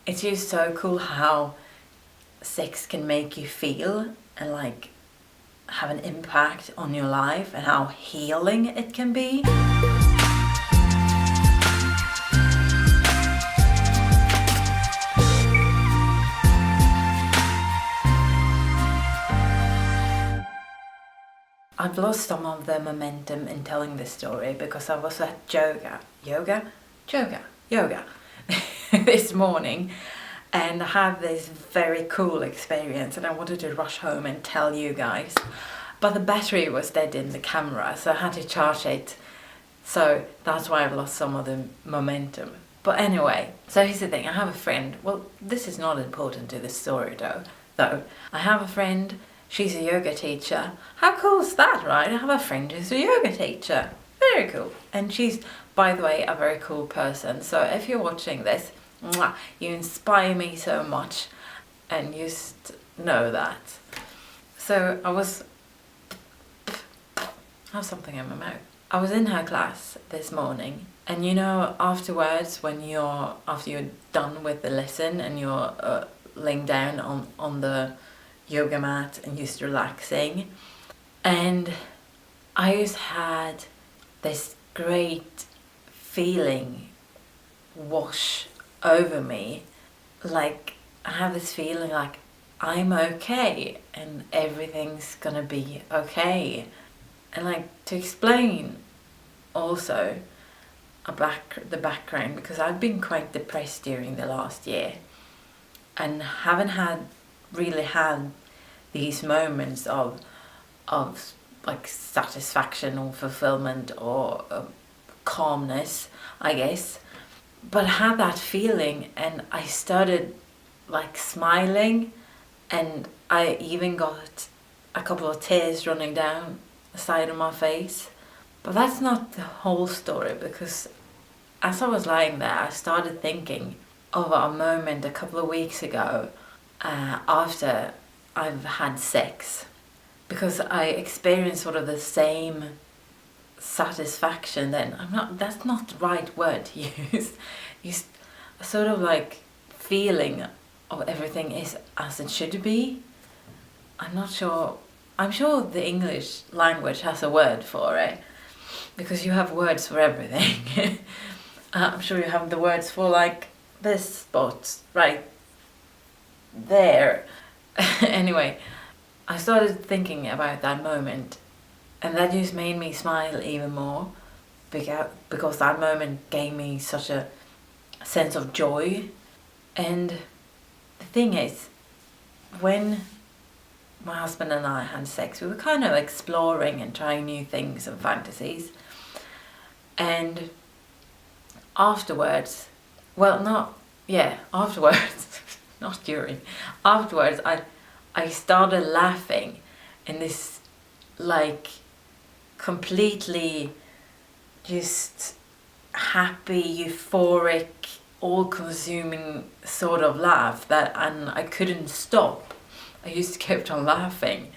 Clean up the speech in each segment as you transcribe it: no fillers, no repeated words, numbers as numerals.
it's just so cool how sex can make you feel and like have an impact on your life, and how healing it can be. I've lost some of the momentum in telling this story because I was at yoga this morning, and I had this very cool experience, and I wanted to rush home and tell you guys, but the battery was dead in the camera, so I had to charge it, so that's why I've lost some of the momentum. But anyway, so here's the thing. I have a friend, well, this is not important to the story though. I have a friend, she's a yoga teacher. How cool is that, right? I have a friend who's a yoga teacher. Very cool. And she's, by the way, a very cool person. So if you're watching this, mwah, you inspire me so much, and just know that. So I have something in my mouth. I was in her class this morning, and you know, afterwards, after you're done with the lesson and you're laying down on the yoga mat and just relaxing, and I just had this great feeling wash over me. Like, I have this feeling like I'm okay and everything's gonna be okay. And like, to explain also the background, because I've been quite depressed during the last year and haven't really had these moments of like satisfaction or fulfillment or calmness, I guess. But I had that feeling, and I started like smiling, and I even got a couple of tears running down the side of my face. But that's not the whole story, because as I was lying there, I started thinking of a moment a couple of weeks ago after I've had sex, because I experienced sort of the same satisfaction then. That's not the right word to use. Sort of like feeling of everything is as it should be. I'm sure the English language has a word for it, because you have words for everything. I'm sure you have the words for like this spot right there. Anyway, I started thinking about that moment, and that just made me smile even more, because that moment gave me such a sense of joy. And the thing is, when my husband and I had sex, we were kind of exploring and trying new things and fantasies. And afterwards, not during, afterwards I started laughing in this like completely just happy, euphoric, all-consuming sort of laugh and I couldn't stop. I just kept on laughing.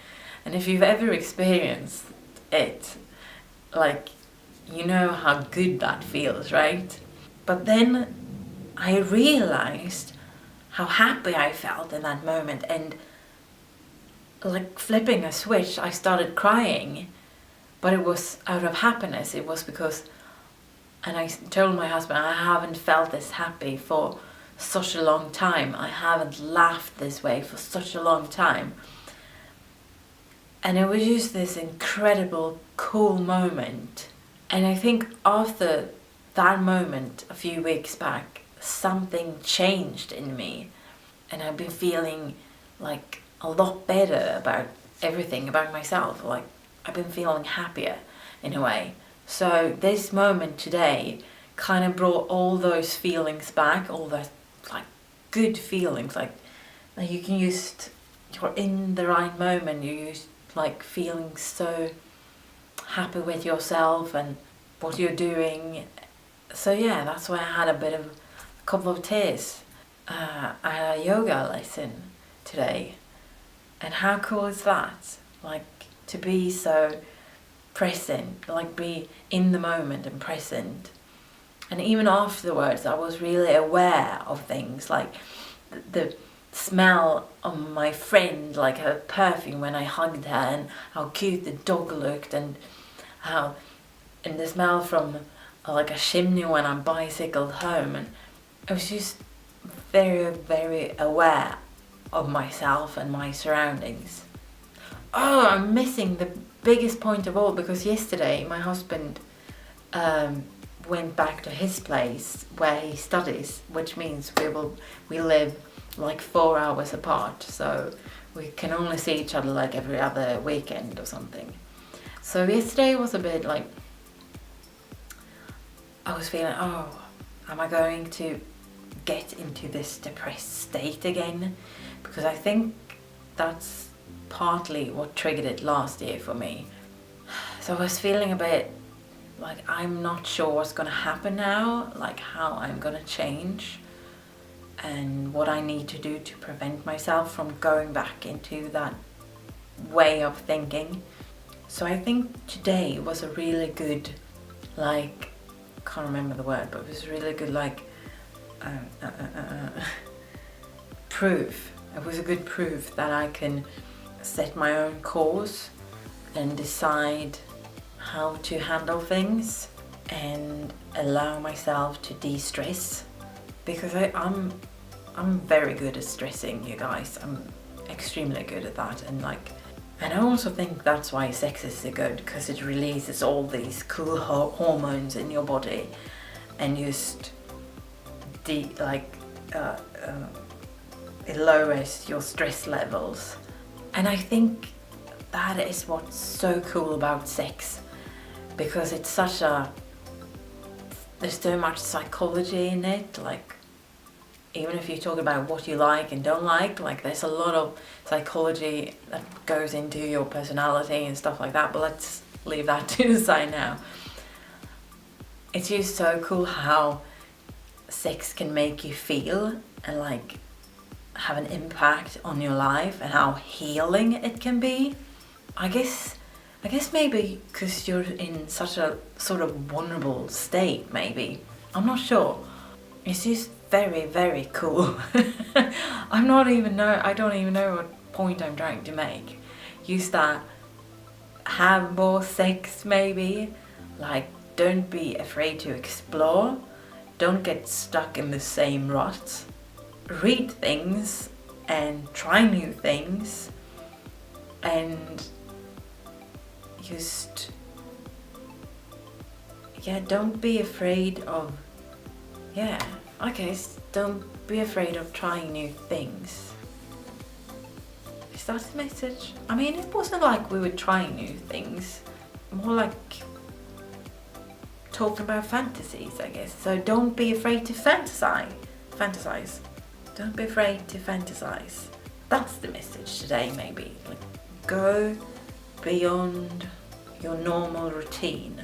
And if you've ever experienced it, like, you know how good that feels, right? But then I realized how happy I felt in that moment, and like flipping a switch, I started crying. But it was out of happiness. It was because, and I told my husband, I haven't felt this happy for such a long time. I haven't laughed this way for such a long time. And it was just this incredible, cool moment. And I think after that moment, a few weeks back, something changed in me. And I've been feeling like a lot better about everything, about myself. Like, I've been feeling happier in a way. So this moment today kind of brought all those feelings back, all those like good feelings, like you can you're in the right moment, you're just like feeling so happy with yourself and what you're doing. So yeah, that's why I had a couple of tears. I had a yoga lesson today, and how cool is that? Like, to be so present, like be in the moment and present. And even afterwards, I was really aware of things, like the smell of my friend, like her perfume when I hugged her, and how cute the dog looked, and the smell from like a chimney when I bicycled home. And I was just very, very aware of myself and my surroundings. Oh, I'm missing the biggest point of all, because yesterday my husband went back to his place where he studies, which means we live like 4 hours apart, so we can only see each other like every other weekend or something. So yesterday was a bit like, I was feeling, oh, am I going to get into this depressed state again? Because I think that's partly what triggered it last year for me. So I was feeling a bit like, I'm not sure what's gonna happen now, like how I'm gonna change and what I need to do to prevent myself from going back into that way of thinking. So I think today was a really good, like, can't remember the word, but it was really good, like, proof. It was a good proof that I can set my own course and decide how to handle things and allow myself to de-stress, because I'm very good at stressing, you guys. I'm extremely good at that, and I also think that's why sex is so good, because it releases all these cool hormones in your body and just it lowers your stress levels. And I think that is what's so cool about sex, because it's there's so much psychology in it. Like, even if you talk about what you like and don't like there's a lot of psychology that goes into your personality and stuff like that, but let's leave that to the side now. It's just so cool how sex can make you feel and like have an impact on your life, and how healing it can be. I guess maybe because you're in such a sort of vulnerable state, maybe. I'm not sure. It's just very, very cool. I don't even know what point I'm trying to make. Use that. Have more sex, maybe. Like, don't be afraid to explore. Don't get stuck in the same rut. Read things and try new things, and just, don't be afraid of, don't be afraid of trying new things. Is that the message? I mean, it wasn't like we were trying new things, more like talking about fantasies, I guess. So don't be afraid to fantasize. Don't be afraid to fantasize. That's the message today, maybe. Like, go beyond your normal routine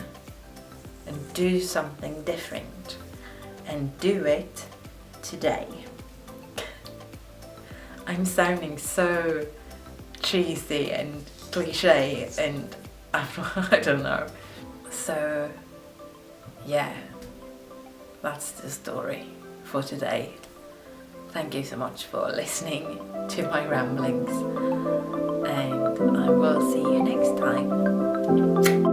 and do something different, and do it today. I'm sounding so cheesy and cliche, and I don't know. So yeah, that's the story for today. Thank you so much for listening to my ramblings, and I will see you next time.